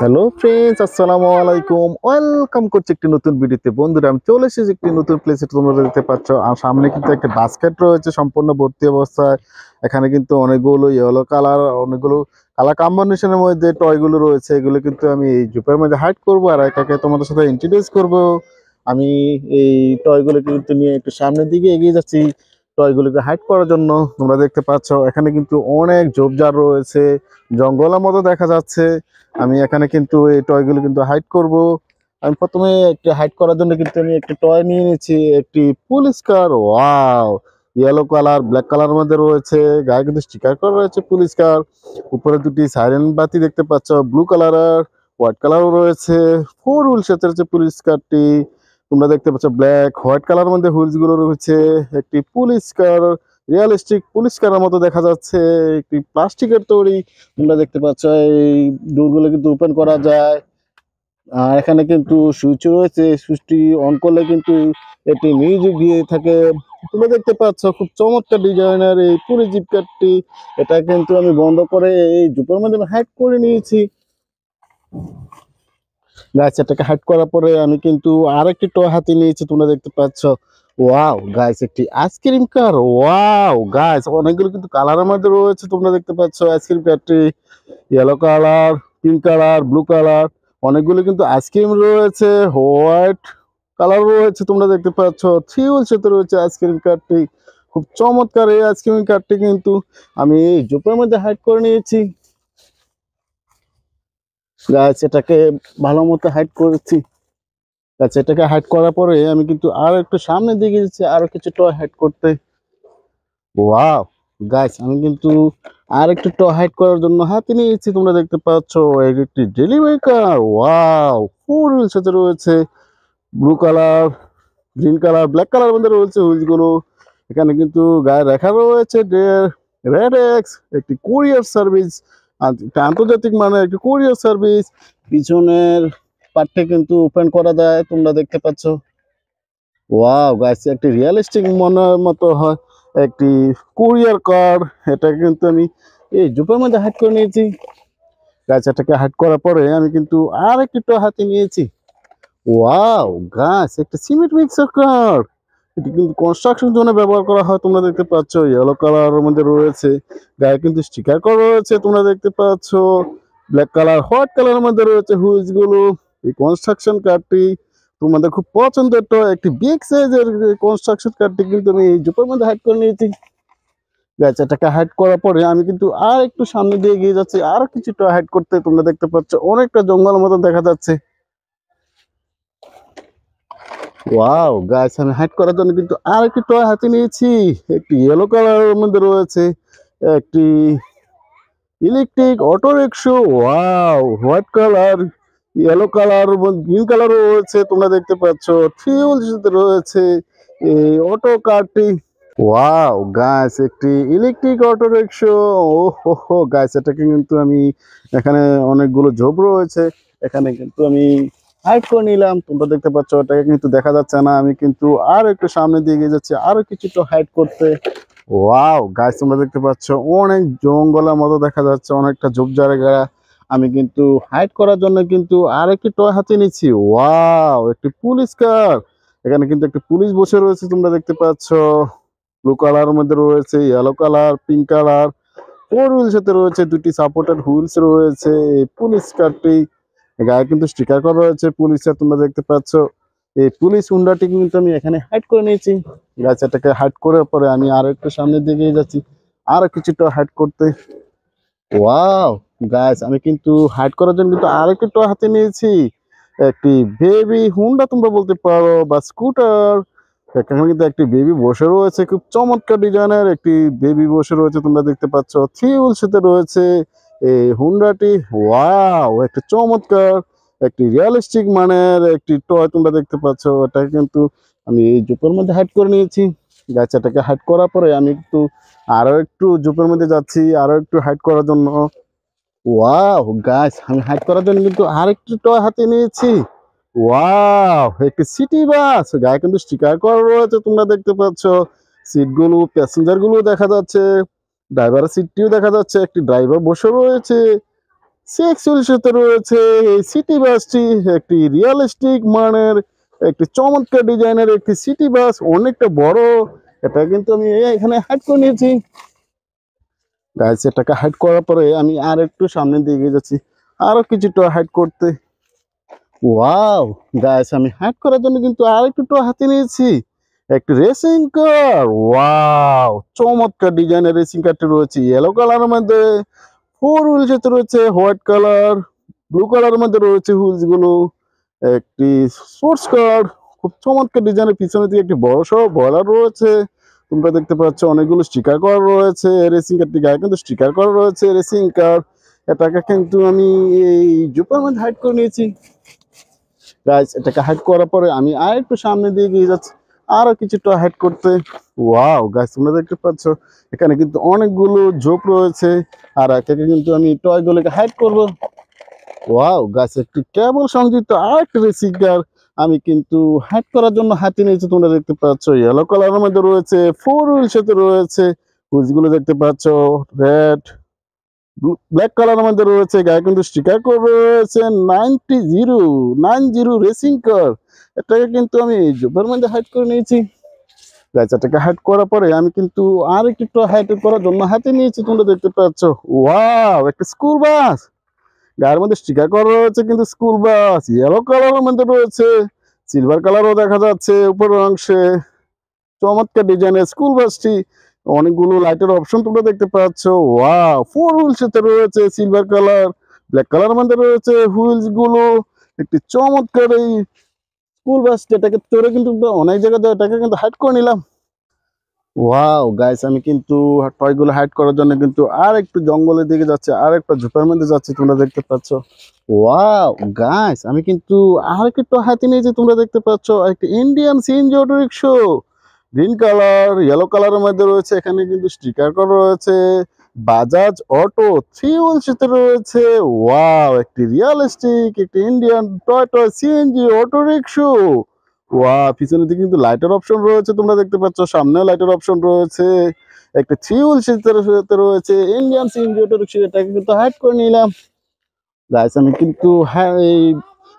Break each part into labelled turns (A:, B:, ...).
A: Hello friends, আসসালামু আলাইকুম। Welcome করছি একটি নতুন ভিডিওতে। বন্ধুরা, আমি চলে এসেছি একটি নতুন প্লেসে। তোমরা দেখতে পাচ্ছ আর সামনে কিন্তু একটা বাস্কেট রয়েছে সম্পূর্ণ ভর্তি অবস্থায়। এখানে কিন্তু অনেকগুলো ইয়েলো কালার, অনেকগুলো কালার কম্বিনেশনের মধ্যে টয়গুলো রয়েছে। এগুলো কিন্তু আমি এই জুপের মধ্যে হাইড করবো আর এটাকে তোমাদের সাথে ইন্ট্রোডিউস করব। আমি এই টয়গুলো কিন্তু নিয়ে একটু সামনের দিকে এগিয়ে যাচ্ছি টয়গুলোকে হাইড করার জন্য। তোমরা দেখতে পাচ্ছ এখানে কিন্তু অনেক ঝোপঝাড় রয়েছে, জঙ্গলের মতো দেখা যাচ্ছে। আমি এখানে কিন্তু এই টয়গুলো কিন্তু হাইড করব। আমি প্রথমে একটি হাইড করার জন্য কিন্তু আমি একটি টয় নিয়ে নিয়েছি, একটি পুলিশ কার। Wow, yellow colour black colour মধ্যে রয়েছে, গায়ে কিন্তু স্টিকার করা রয়েছে পুলিশ কার। উপরে দুটি সাইরেন বাতি দেখতে পাচ্ছ, ব্লু কালার হোয়াইট কালারও রয়েছে। ফোর হুইলস রয়েছে পুলিশ কারটি। তোমরা দেখতে পাচ্ছ ব্ল্যাক হোয়াইট কালার মধ্যে হুইলস গুলো রয়েছে। একটি পুলিশ কার, রিয়ালিস্টিক পুলিশ কারের মতো দেখা যাচ্ছে, একটি প্লাস্টিকের তৈরি। তোমরা দেখতে পাচ্ছ এই ডোরগুলো কিন্তু ওপেন করা যায়। আর এখানে কিন্তু সুইচ রয়েছে, সুইচটি অন করলে কিন্তু এটি মিউজিক দিয়ে থাকে। তোমরা দেখতে পাচ্ছ খুব চমৎকার ডিজাইনের এই পুলিশ জিপ কারটি। এটা কিন্তু আমি বন্ধ করে এই জুপের মধ্যে হাইড করে নিয়েছি। গাছ এটাকে হাইড করার পরে আমি কিন্তু আরেকটি টয় হাতে নিয়েছি। তোমরা দেখতে পাচ্ছ ওয়াও গাইস, একটি আইসক্রিম কার। ওয়াও গাইস, অনেকগুলো কিন্তু কালারের মধ্যে রয়েছে। তোমরা দেখতে পাচ্ছ আইসক্রিম কারটি yellow colour, pink colour, blue colour, অনেকগুলো কিন্তু আইসক্রিম রয়েছে। হোয়াইট কালার রয়েছে। তোমরা দেখতে পাচ্ছ থ্রি হুইলস সাথে রয়েছে আইসক্রিম কারটি। খুব চমৎকার এই আইসক্রিম কারটি কিন্তু আমি এই জুপের মধ্যে হাইড করে নিয়েছি। গাছ এটাকে ভালো মতো হাইড করেছি। গাছ এটাকে হাইড করার পরে আমি কিন্তু আরো একটু সামনের দিকে যাচ্ছি আরো কিছু টয় হাইড করতে। ওয়াও গাইস, আমি কিন্তু আর একটু টয় হাইড করার জন্য হাতে নিয়েছি। তোমরা দেখতে পাচ্ছ একটি ডেলিভারি কার। ওয়াও, ফোর হুইল সাথে রয়েছে blue colour, green colour, black colour মধ্যে রয়েছে হুইলস গুলো। এখানে কিন্তু গায়ে লেখা রয়েছে রেড এক্স, একটি কুরিয়ার সার্ভিস, একটা আন্তর্জাতিক মানের একটি কুরিয়ার সার্ভিস। পিছনের পার্টটা কিন্তু ওপেন করা যায়। তোমরা দেখতে পাচ্ছ ওয়াও গাইস, একটি রিয়েলিস্টিক মনের মতো হয় একটি কুরিয়ার কার। এটা কিন্তু আমি এই জুপের মধ্যে হাইড করে নিয়েছি। গাছটাকে হাইড করার পরে আমি কিন্তু আর একটি টো হাতে নিয়েছি। ওয়াও গাছ, একটা সিমেন্ট মিক্সার কার। এটি কিন্তু কনস্ট্রাকশন জন্য ব্যবহার করা হয়। তোমরা দেখতে পাচ্ছ ইয়েলো কালারের মধ্যে রয়েছে, গায়ে কিন্তু স্টিকার করা রয়েছে। তোমরা দেখতে পাচ্ছ ব্ল্যাক কালার, হোয়াইট কালারের মধ্যে রয়েছে হুইলস গুলো। এই কনস্ট্রাকশন কারটি তোমাদের খুব পছন্দের তো একটি বিগ সাইজের কনস্ট্রাকশন কারটি কিন্তু আমি এই জুপের মধ্যে হাইড করে নিয়েছি। গাছ এটাকে হাইড করার পরে আমি কিন্তু আর একটু সামনে দিয়ে গিয়ে যাচ্ছি আরো কিছুটা হাইড করতে। তোমরা দেখতে পাচ্ছ অনেকটা জঙ্গলের মতো দেখা যাচ্ছে। ওয়াও গাইস, আমি হাইড করার জন্য কিন্তু আর একটি টয় হাতে নিয়েছি। একটি ইয়েলো কালারের মধ্যে রয়েছে একটি electric auto rickshaw. Wow, white colour, yellow colour, green colour রয়েছে। তোমরা দেখতে পাচ্ছ থ্রি হুইলস রয়েছে এই অটো কারটি। ওয়াও গাইস, একটি ইলেকট্রিক অটো রিক্সা। ও হো হো গাইস, এটাকে কিন্তু আমি এখানে অনেকগুলো ঝোপ রয়েছে, এখানে কিন্তু আমি হাইড করে নিলাম। তোমরা দেখতে পাচ্ছ এটাকে কিন্তু দেখা যাচ্ছে না। আমি কিন্তু আর একটু সামনে দিয়ে গিয়ে যাচ্ছি আরো কিছুটা হাইড করতে। ওয়াও গাইস, তোমরা দেখতে পাচ্ছ অনেক জঙ্গলের মতো দেখা যাচ্ছে, অনেকটা ঝোপ জায়গা। আমি কিন্তু হাইড করার জন্য কিন্তু আর একটি টয় হাতে নিচ্ছি। ওয়াও, একটি পুলিশ কার। এখানে কিন্তু একটি পুলিশ বসে রয়েছে। তোমরা দেখতে পাচ্ছ ব্লু কালার মধ্যে রয়েছে, yellow colour, pink colour, four wheels সাথে রয়েছে, দুটি সাপোর্টেড হুইলস রয়েছে। এই পুলিশ কারটি গায়ে কিন্তু স্টিকার করা রয়েছে পুলিশের। তোমরা দেখতে পাচ্ছ এই পুলিশ হুন্ডাটি কিন্তু আমি এখানে হাইড করে নিয়েছি। গাছ এটাকে হাইড করার পরে আমি আরো একটু সামনের দিকে যাচ্ছি আরো কিছুটা হাইড করতে। ওয়াও গাইস, আমি কিন্তু হাইড করার জন্য কিন্তু আরেকটি টয় হাতে নিয়েছি, একটি বেবি হুন্ডা তোমরা বলতে পারো বা স্কুটার। এখানে কিন্তু একটি বেবি বসে রয়েছে, খুব চমৎকার ডিজাইনের একটি বেবি বসে রয়েছে। তোমরা দেখতে পাচ্ছ থ্রি হুইল সাথে রয়েছে এই হুন্ডাটি। ওয়াও, একটা চমৎকার একটি রিয়েলিস্টিক মানের একটি টয় তোমরা দেখতে পাচ্ছ। এটা কিন্তু আমি এই জুপের মধ্যে হাইড করে নিয়েছি। গাছটাকে হাইড করার পরে আমি একটু আরো একটু জুপের মধ্যে যাচ্ছি আরো একটু হাইড করার জন্য। ওয়াও গাইস, আমি হাইড করার জন্য কিন্তু আরেকটু টয় হাতে নিয়েছি। ওয়াও, একটি সিটি বাস, গায়ে কিন্তু স্টিকার করা রয়েছে। তোমরা দেখতে পাচ্ছ সিটগুলো, প্যাসেঞ্জার গুলো দেখা যাচ্ছে, ড্রাইভারের সিটটিও দেখা যাচ্ছে, একটি ড্রাইভার বসে রয়েছে। C41 সাথে রয়েছে এই সিটি বাসটি, একটি রিয়েলিস্টিক মানের একটি চমৎকার ডিজাইনের একটি সিটি বাস, অনেকটা বড়। এটা কিন্তু আমি এখানে হাইড করে নিয়েছি। গাইস এটাকে হাইড করার পরে আমি আর একটু সামনের দিকে এগিয়ে যাচ্ছি, আরো কিছুটা হাইড করতে। ওয়াও গাইস, আমি হাইড করার জন্য কিন্তু আর একটু হাতে নিয়েছি একটি রেসিং কার। ওয়াও, চমৎকার ডিজাইনের রেসিং কারটি রয়েছে ইয়েলো কালারের মধ্যে, ফোর হুইল সাথে রয়েছে হোয়াইট কালার, ব্লু কালারের মধ্যে রয়েছে হুইলস গুলো, একটি স্পোর্টস কার, খুব চমৎকার ডিজাইনের। পিছনে দিকে একটি বড় সড়ো বয়লার রয়েছে, তোমরা দেখতে পাচ্ছ অনেকগুলো স্টিকার করা রয়েছে রেসিং কারটি গায়ে, কিন্তু স্টিকার করা রয়েছে রেসিং কার। এটাকে কিন্তু আমি এই জুপার মধ্যে হাইড করে নিয়েছি। গাইস এটাকে হাইড করার পরে আমি আর একটু সামনে দিয়ে গিয়ে যাচ্ছি আরো কিছুটা হাইড করতে। ওয়াও গাইস, তোমরা দেখতে পাচ্ছ এখানে কিন্তু অনেকগুলো ঝোপ রয়েছে, আর একে কিন্তু আমি টয়গুলোকে হাইড করব। ওয়াও গাইস, একটি কেবল সংযুক্ত আর একটা রেসিং কার আমি কিন্তু হাইড করার জন্য হাতে নিয়েছি। তোমরা দেখতে পাচ্ছ ইয়েলো কালারের মধ্যে রয়েছে, ফোর হুইল সাথে রয়েছে, হুইলসগুলো দেখতে পাচ্ছ রেড ব্ল্যাক কালারের মধ্যে রয়েছে, গায়ে কিন্তু স্টিকার করে রয়েছে 90 রেসিং কার। এটাকে কিন্তু আমি জুপের মধ্যে হাইড করে নিয়েছি। গাইস এটাকে হাইড করার পরে আমি কিন্তু আর একটু হাইড করার জন্য হাতে নিয়েছি। তোমরা দেখতে পাচ্ছ ওয়াও, একটা স্কুল বাস, গায়ের মধ্যে স্টিকার করা রয়েছে কিন্তু স্কুল বাস ইয়েলো কালারের মধ্যে রয়েছে, সিলভার কালারও দেখা যাচ্ছে উপরের অংশে। চমৎকার ডিজাইনের স্কুল বাসটি, অনেকগুলো লাইটের অপশন তোমরা দেখতে পাচ্ছ। ওয়াও, ফোর হুইলস সাথে রয়েছে সিলভার কালার, ব্ল্যাক কালারের মধ্যে রয়েছে হুইলস গুলো। একটি চমৎকার এই স্কুল বাস, যেটাকে তোরে কিন্তু অনেক জায়গাতে এটাকে কিন্তু হাইড করে নিলাম। ওয়াও গাইস, আমি কিন্তু টয়গুলো হাইড করার জন্য কিন্তু আর একটু জঙ্গলের দিকে যাচ্ছে, আর একটা ঝোপের মধ্যে যাচ্ছে, তোমরা দেখতে পাচ্ছ। ওয়াও গাইস, আমি কিন্তু আর একটু হাতে নিয়েছি। তোমরা দেখতে পাচ্ছ একটি Indian CNG auto rickshaw, green colour yellow কালারের মধ্যে রয়েছে, এখানে কিন্তু স্টিকার করা রয়েছে বাজাজ অটো, থ্রি হুইল সাথে রয়েছে। ওয়াও, একটি রিয়েলিস্টিক একটি Indian Toyota CNG auto rickshaw. ওয়া, পিছনের দিকে কিন্তু লাইটের অপশন রয়েছে, তোমরা দেখতে পাচ্ছ সামনেও লাইটের অপশন রয়েছে, একটা থ্রি হুইল সাথে রয়েছে ইন্ডিয়ান সিএনজি অটো রিক্সা। এটাকে কিন্তু হাইড করে নিলাম। গাইস আমি কিন্তু হ্যাঁ এই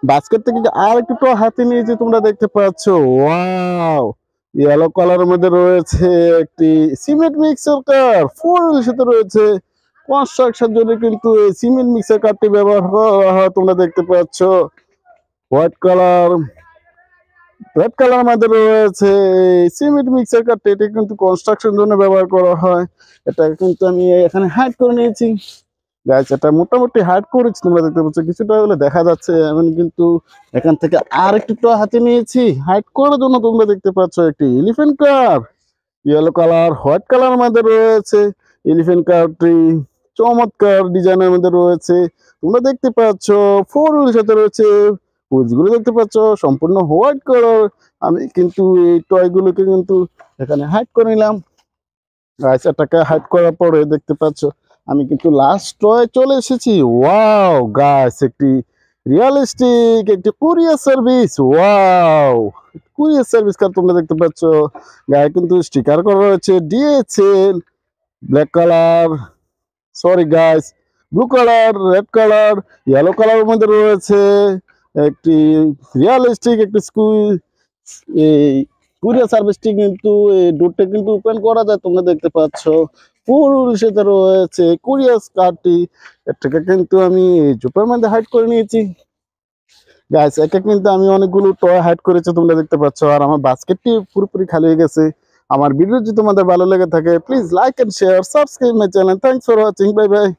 A: বাস্কেট থেকে আর একটু হাতে নিয়েছি, তোমরা দেখতে পাচ্ছ। ওয়াও, ইয়েলো কালারের মধ্যে রয়েছে একটি সিমেন্ট মিক্সার কার, ফোর হুইল সাথে রয়েছে। কনস্ট্রাকশন জন্য কিন্তু এই সিমেন্ট মিক্সার কারটি ব্যবহার করা হয়, তোমরা দেখতে পাচ্ছ। হোয়াইট কালার রেড কালার মধ্যে রয়েছে এই সিমেন্ট মিক্সার কারটি, এটা কিন্তু কনস্ট্রাকশন জন্য ব্যবহার করা হয়। এটা কিন্তু আমি এখানে হাইড করে নিয়েছি। গাইস এটা মোটামুটি হার্ড করেছি, তোমরা দেখতে পাচ্ছ কিছুটা হলে দেখা যাচ্ছে। আমি কিন্তু এখান থেকে আর একটু হাতে নিয়েছি হাইড করার জন্য। তোমরা দেখতে পাচ্ছ একটি এলিফ্যান্ট কার, ইয়েলো কালার হোয়াইট কালার মধ্যে রয়েছে। এলিফ্যান্ট কারটি চমৎকার ডিজাইনের মধ্যে রয়েছে, তোমরা দেখতে পাচ্ছ। ফোর হুইল সাথে রয়েছে, হুইলসগুলো দেখতে পাচ্ছ সম্পূর্ণ হোয়াইট কালার। আমি কিন্তু এই টয়গুলোকে কিন্তু এখানে হাইড করে নিলাম। গাইস এটাকে হাইড করার পরে দেখতে পাচ্ছ আমি কিন্তু লাস্ট টয় চলে এসেছি। ওয়াও গাইস, একটি রিয়েলিস্টিক একটি courier service. Wow, courier service car তোমরা দেখতে পাচ্ছ, গায়ে কিন্তু স্টিকার করা রয়েছে DHL, black colour, sorry guys, blue colour, red colour, yellow কালারের মধ্যে রয়েছে। একটি রিয়েলিস্টিক একটি স্কুল এই কুরিয়ার সার্ভিসটি কিন্তু এই ডোরটা কিন্তু ওপেন করা যায়, তোমরা দেখতে পাচ্ছ। পুরো সাথে রয়েছে কুরিয়ার কার্ডটি, এটাকে কিন্তু আমি জুপের মধ্যে হাইড করে নিয়েছি। গাইস একে কিন্তু আমি অনেকগুলো টয় হাইড করেছি, তোমরা দেখতে পাচ্ছ। আর আমার বাস্কেটটি পুরোপুরি খালি হয়ে গেছে। আমার ভিডিও যদি তোমাদের ভালো লেগে থাকে please like and share, subscribe my channel. Thanks for watching, bye by.